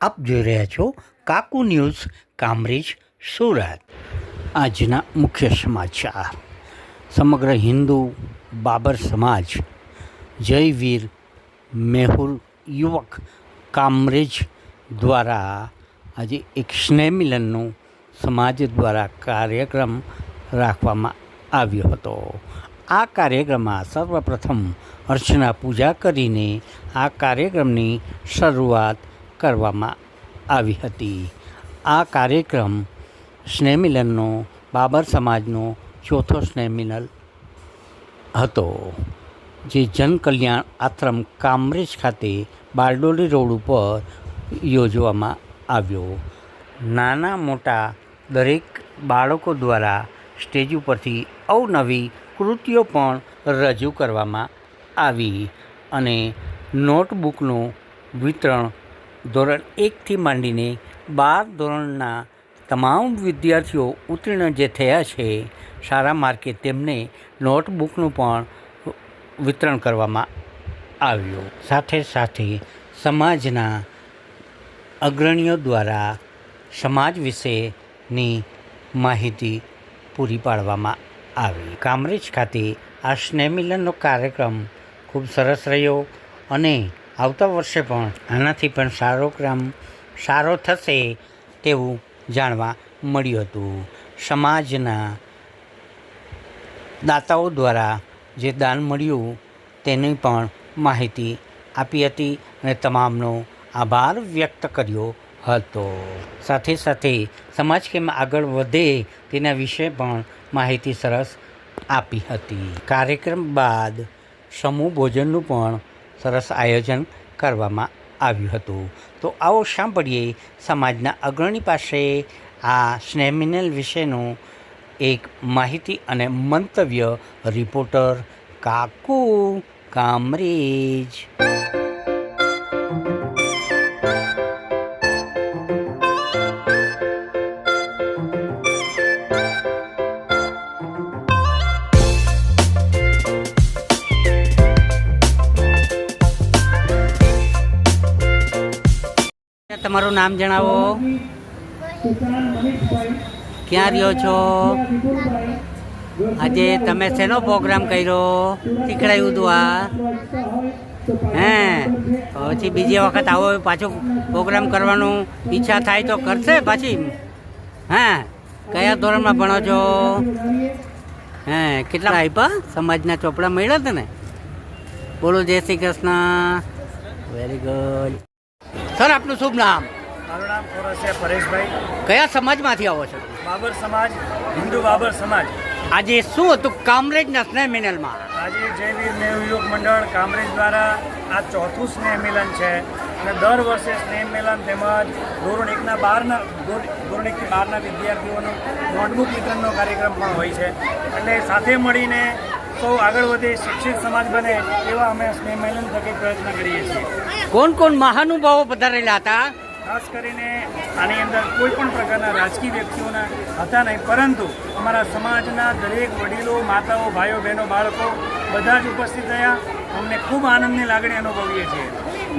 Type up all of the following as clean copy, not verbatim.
આપ જોઈ રહ્યા છો કાકુ ન્યૂઝ કામરેજ સુરત। આજના મુખ્ય સમાચાર। સમગ્ર હિન્દુ બાબર સમાજ જય વીર મેહુલ યુવક કામરેજ દ્વારા આજે એક સ્નેહ મિલનનો સમાજ દ્વારા કાર્યક્રમ રાખવામાં આવ્યો હતો। આ કાર્યક્રમમાં સર્વપ્રથમ અર્ચના પૂજા કરીને આ કાર્યક્રમની શરૂઆત કરવામાં આવી હતી। આ કાર્યક્રમ સ્નેહ મિલનનો બાબર સમાજનો ચોથો સ્નેહ મિલન હતો, જે જનકલ્યાણ આશ્રમ કામરેજ ખાતે બારડોલી રોડ ઉપર યોજવામાં આવ્યો। નાના મોટા દરેક બાળકો દ્વારા સ્ટેજ ઉપરથી અવનવી કૃતિઓ પણ રજૂ કરવામાં આવી અને નોટબુકનું વિતરણ ધોરણ 1થી માંડીને 12 ધોરણના તમામ વિદ્યાર્થીઓ ઉત્તીર્ણ જે થયા છે સારા માર્કે તેમને નોટબુકનું પણ વિતરણ કરવામાં આવ્યું। સાથે સાથે સમાજના અગ્રણીઓ દ્વારા સમાજ વિશેની માહિતી પૂરી પાડવામાં આવી। કામરેજ ખાતે આ સ્નેહ મિલનનો કાર્યક્રમ ખૂબ સરસ રહ્યો અને આવતા વર્ષે પણ આનાથી પણ સારો થશે તેવું જાણવા મળ્યું હતું। સમાજના દાતાઓ દ્વારા જે દાન મળ્યું તેની પણ માહિતી આપી હતી અને તમામનો આભાર વ્યક્ત કર્યો હતો। સાથે સાથે સમાજ કેમ આગળ વધે તેના વિશે પણ માહિતી સરસ આપી હતી। કાર્યક્રમ બાદ સમૂહ ભોજનનું પણ સરસ આયોજન કરવામાં આવ્યું હતું। તો આવો સાંભળીએ સમાજના અગ્રણી પાસે આ સ્નેહ મિલન વિશેનું એક માહિતી અને મંતવ્ય। રિપોર્ટર કાકુ કામરેજ। તમારું નામ જણાવો, ક્યાં રહ્યો છો, આજે તમે શેનો પ્રોગ્રામ કર્યો, શીખડાયું હતું આ? પછી બીજી વખત આવો પાછો પ્રોગ્રામ કરવાનું ઈચ્છા થાય તો કરશે પાછી? કયા ધોરણમાં ભણો છો? કેટલા આપ્યા? સમાજના ચોપડા મળ્યા હતા ને? બોલો જય Shri Krishna. Very good sir, આપનું શુભ નામ? મારું નામ ખોરસિયા પરેશભાઈ। કયા સમાજમાંથી આવો છો? બાબર સમાજ, હિન્દુ બાબર સમાજ। આજે શું હતું કામરેજના સ્નેહ મિલનમાં? આજે જય વીર મેહુલ યુવક મંડળ કામરેજ દ્વારા આ ચોથું સ્નેહ મિલન છે અને દર વર્ષે સ્નેહ મિલન તેમજ ધોરણ 1થી 12ના વિદ્યાર્થીઓનું નોટબુક વિતરણનો કાર્યક્રમ પણ હોય છે। એટલે સાથે મળીને સૌ આગળ વધે, શિક્ષિત સમાજ બને એવા અમે સ્નેહ મિલન થકી પ્રયત્ન કરીએ છીએ। કોણ કોણ મહાનુભાવો પધારેલા હતા? ખાસ કરીને આની અંદર કોઈ પણ પ્રકારના રાજકીય વ્યક્તિઓના હતા નહીં, પરંતુ અમારા સમાજના દરેક વડીલો, માતાઓ, ભાઈઓ, બહેનો, બાળકો બધા જ ઉપસ્થિત રહ્યા। અમને ખૂબ આનંદની લાગણી અનુભવીએ છીએ।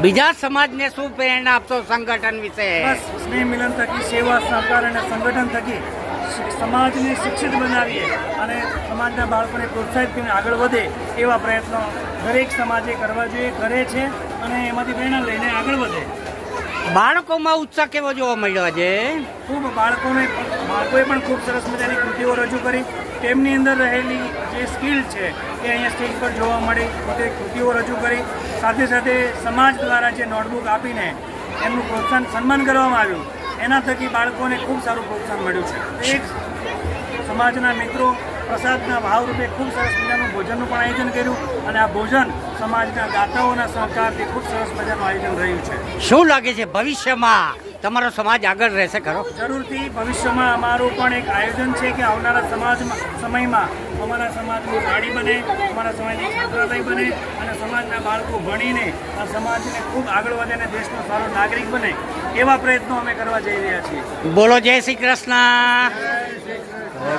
બીજા સમાજને શું પ્રેરણા આપશો સંગઠન વિશે? બસ સ્નેહ મિલન થકી, સેવા સહકાર અને સંગઠન થકી સમાજને શિક્ષિત બનાવીએ અને સમાજના બાળકોને પ્રોત્સાહિત કરીને આગળ વધે એવા પ્રયત્નો દરેક સમાજે કરવા જોઈએ, કરે છે અને એમાંથી પ્રેરણા લઈને આગળ વધે। બાળકોમાં ઉત્સાહ કેવો જોવા મળ્યો આજે? ખૂબ બાળકોએ પણ ખૂબ સરસ મજાની કૃતિઓ રજૂ કરી। તેમની અંદર રહેલી જે સ્કિલ છે એ અહીંયા સ્ટેજ પર જોવા મળી। પોતે કૃતિઓ રજૂ કરી, સાથે સાથે સમાજ દ્વારા જે નોટબુક આપીને એમનું પ્રોત્સાહન, સન્માન કરવામાં આવ્યું, એના થકી બાળકોને ખૂબ સારું પ્રોત્સાહન મળ્યું છે। એક સમાજના મિત્રો પ્રસાદના ભાવરૂપે ખૂબ સરસ મજાનું ભોજનનું પણ આયોજન કર્યું અને આ ભોજન સમાજના દાતાઓના સહકારથી ખૂબ સરસ મજાનું આયોજન રહ્યું છે। શું લાગે છે ભવિષ્યમાં તમારો સમાજ આગળ રહેશે ખરો? જરૂરથી ભવિષ્યમાં અમારું પણ એક આયોજન છે કે આવનારા સમયમાં અમારા સમાજની ગાડી બને, અમારા સમાજની છાત્રાલય બને અને સમાજના બાળકો ભણીને આ સમાજને ખૂબ આગળ વધે અને દેશનો સારો નાગરિક બને એવા પ્રયત્નો અમે કરવા જઈ રહ્યા છીએ। બોલો જય શ્રી કૃષ્ણ। જય